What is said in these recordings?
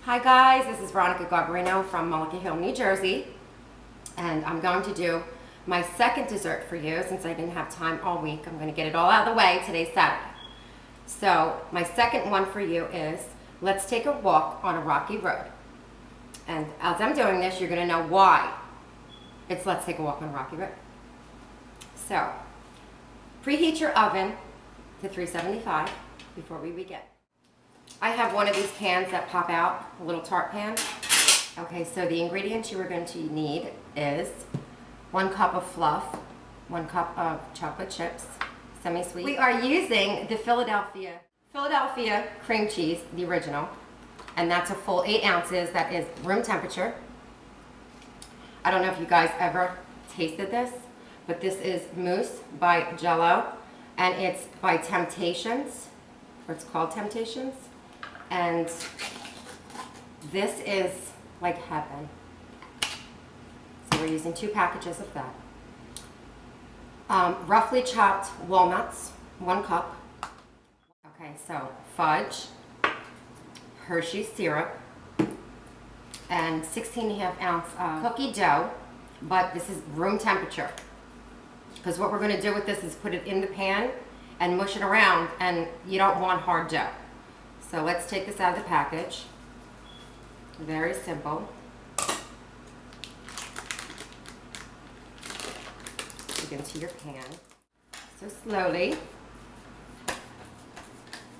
Hi guys, this is Veronica Garbarino from Mullica Hill, New Jersey, and I'm going to do my second dessert for you since I didn't have time all week. I'm going to get it all out of the way. Today's Saturday. So my second one for you is let's take a walk on a rocky road. And as I'm doing this, you're going to know why it's let's take a walk on a rocky road. So preheat your oven to 375 before we begin. I have one of these pans that pop out, a little tart pan. Okay, so the ingredients you are going to need is 1 cup of fluff, 1 cup of chocolate chips, semi-sweet. We are using the Philadelphia cream cheese, the original, and that's a full 8 ounces. That is room temperature. I don't know if you guys ever tasted this, but this is mousse by Jell-O, and it's by Temptations, or it's called Temptations. And this is like heaven. So we're using 2 packages of that. Roughly chopped walnuts, 1 cup. Okay, so fudge, Hershey's syrup, and 16.5 ounce cookie dough, but this is room temperature. Because what we're going to do with this is put it in the pan and mush it around, and you don't want hard dough. So let's take this out of the package. Very simple. Dig into your pan. So slowly,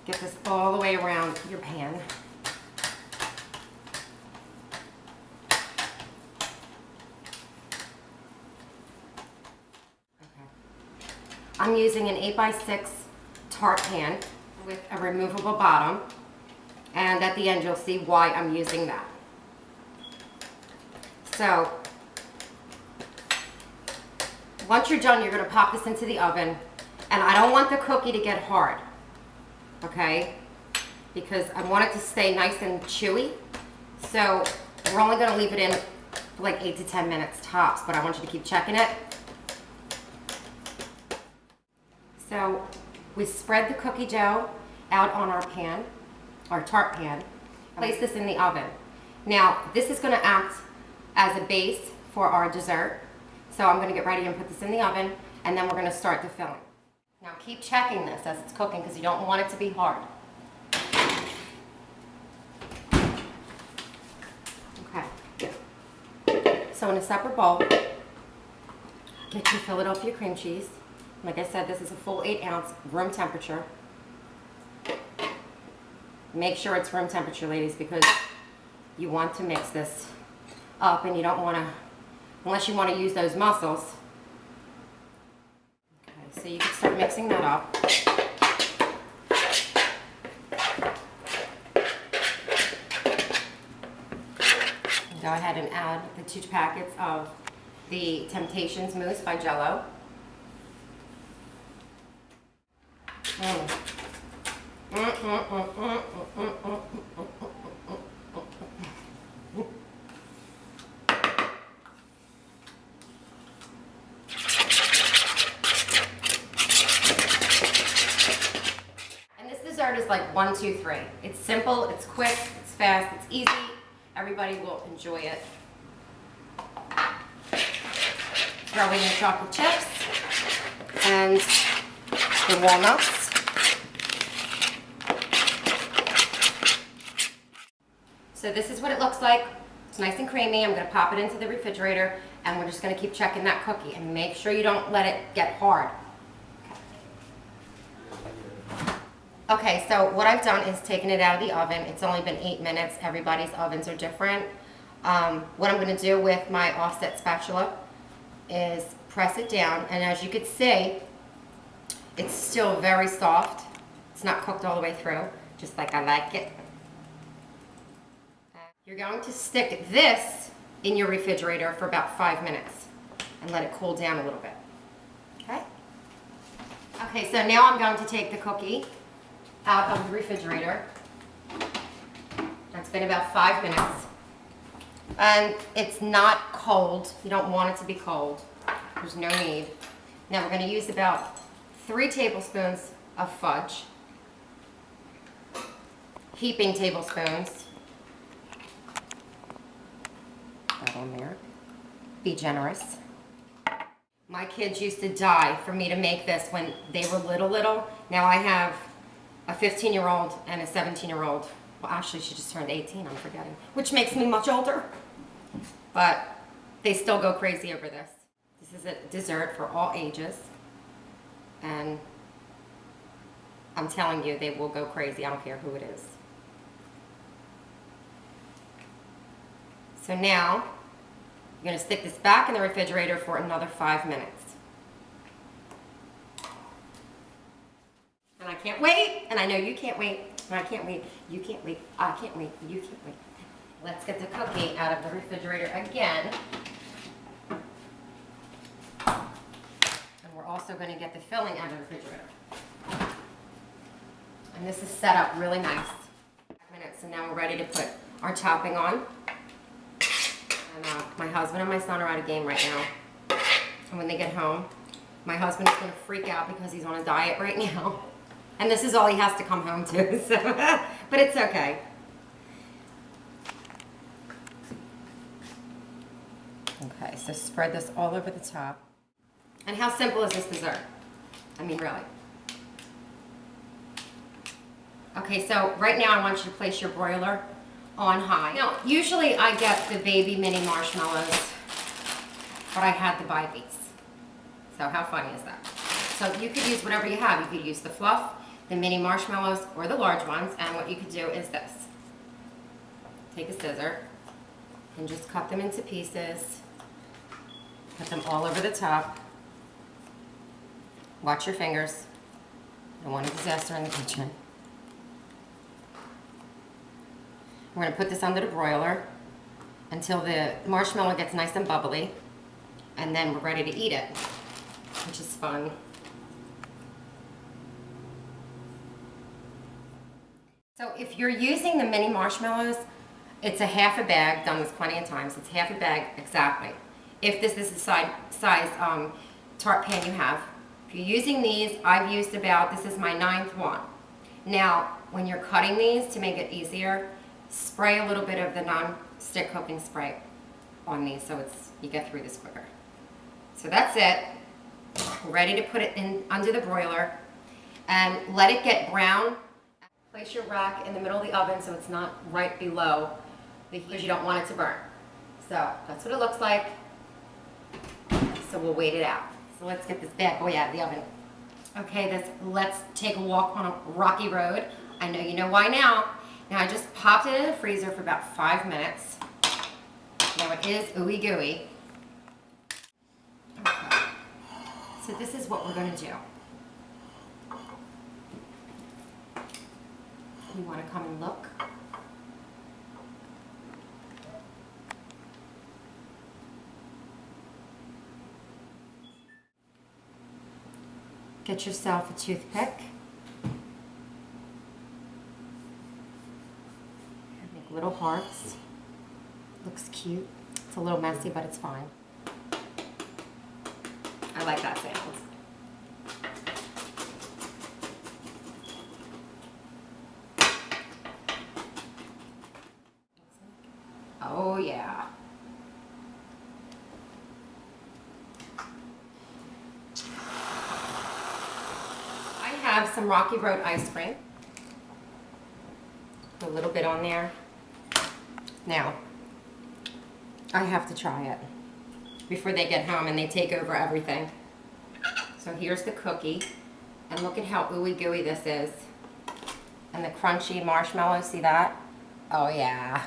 get this all the way around your pan. Okay. I'm using an 8x6 tart pan with a removable bottom, and at the end you'll see why I'm using that. So once you're done, you're going to pop this into the oven, and I don't want the cookie to get hard, okay, because I want it to stay nice and chewy. So we're only going to leave it in for like 8 to 10 minutes tops, but I want you to keep checking it. So we spread the cookie dough out on our pan, our tart pan. Place this in the oven. Now, this is going to act as a base for our dessert. So I'm going to get ready and put this in the oven, and then we're going to start the filling. Now keep checking this as it's cooking because you don't want it to be hard. Okay. So in a separate bowl, get your Philadelphia cream cheese. Like I said, this is a full 8 ounce, room temperature. Make sure it's room temperature, ladies, because you want to mix this up, and you don't want to, unless you want to use those mussels. Okay, so you can start mixing that up. Go ahead and add the 2 packets of the Temptations mousse by Jell-O. And this dessert is like 1, 2, 3. It's simple, it's quick, it's fast, it's easy. Everybody will enjoy it. Throw in your chocolate chips and the walnuts. So this is what it looks like. It's nice and creamy. I'm going to pop it into the refrigerator, and we're just going to keep checking that cookie and make sure you don't let it get hard. Okay, so what I've done is taken it out of the oven. It's only been 8 minutes. Everybody's ovens are different. What I'm going to do with my offset spatula is press it down, and as you can see, it's still very soft. It's not cooked all the way through, just like I like it. You're going to stick this in your refrigerator for about 5 minutes and let it cool down a little bit. Okay? Okay, so now I'm going to take the cookie out of the refrigerator. It's been about 5 minutes. And it's not cold. You don't want it to be cold. There's no need. Now we're going to use about 3 tablespoons of fudge. Heaping tablespoons. that on there. Be generous. My kids used to die for me to make this when they were little. Now I have a 15-year-old and a 17-year-old. Well, actually, she just turned 18, I'm forgetting, which makes me much older. But they still go crazy over this. This is a dessert for all ages. And I'm telling you, they will go crazy. I don't care who it is. So now, I'm going to stick this back in the refrigerator for another 5 minutes. And I can't wait, and I know you can't wait, and I can't wait, you can't wait, I can't wait, you can't wait. Let's get the cookie out of the refrigerator again. And we're also going to get the filling out of the refrigerator. And this is set up really nice. 5 minutes, and now we're ready to put our topping on. And my husband and my son are at a game right now. And when they get home, my husband is going to freak out because he's on a diet right now. And this is all he has to come home to. So, but it's okay. Okay, so spread this all over the top. And how simple is this dessert? I mean, really. Okay, so right now I want you to place your broiler on high. Now, usually I get the baby mini marshmallows, but I had to buy these. So how funny is that? So you could use whatever you have. You could use the fluff, the mini marshmallows, or the large ones. And what you could do is this. Take a scissor and just cut them into pieces. Put them all over the top. Watch your fingers. I want a disaster in the kitchen. We're going to put this under the broiler until the marshmallow gets nice and bubbly, and then we're ready to eat it, which is fun. So if you're using the mini marshmallows, it's a half a bag. Done this plenty of times. It's half a bag exactly. If this is the size tart pan you have. If you're using these, I've used about, this is my 9th one. Now, when you're cutting these to make it easier, spray a little bit of the non-stick cooking spray on these so you get through this quicker. So that's it. We're ready to put it in under the broiler and let it get brown. Place your rack in the middle of the oven so it's not right below the heat because you don't want it to burn. So that's what it looks like. So we'll wait it out. So let's get this bad boy out of the oven. Okay, let's take a walk on a rocky road. I know you know why now. Now I just popped it in the freezer for about 5 minutes. Now it is ooey gooey. Okay. So this is what we're going to do. You want to come and look? Get yourself a toothpick. Make little hearts. Looks cute. It's a little messy, but it's fine. I like that sound. Oh yeah. I have some Rocky Road ice cream. A little bit on there. Now, I have to try it before they get home and they take over everything. So here's the cookie. And look at how ooey gooey this is. And the crunchy marshmallow, see that? Oh yeah.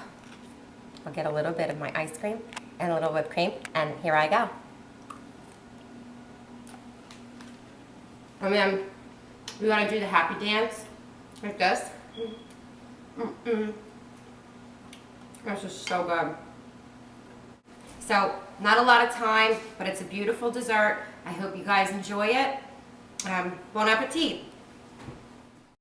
I'll get a little bit of my ice cream and a little whipped cream, and here I go. And then we want to do the happy dance like this. This is so good. So, not a lot of time, but it's a beautiful dessert. I hope you guys enjoy it. Bon appetit.